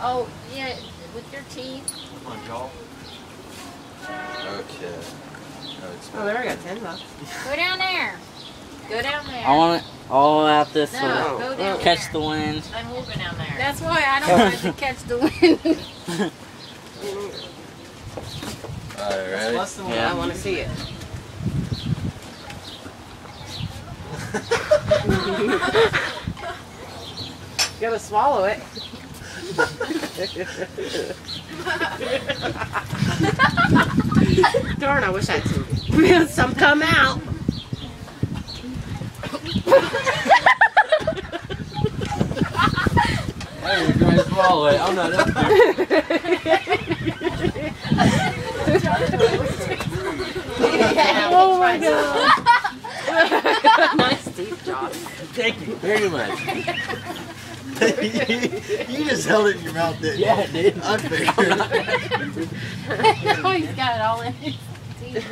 Oh, yeah, with your teeth. Come on, y'all. Okay. Oh, there I got $10. Go down there. Go down there. I want it all out this way. No, go down Catch there. the wind. Then we'll go down there. That's why I don't want to catch the wind. Alright, ready? Less than Yeah. I want to see it. You gotta swallow it. Darn, I wish I'd seen some come out. Hey, you're trying to swallow it. I'm not up there. Oh my god. Nice teeth, Josh. Thank you very much. You just held it in your mouth, didn't you? Yeah, I did. I figured. Oh, he's got it all in his teeth.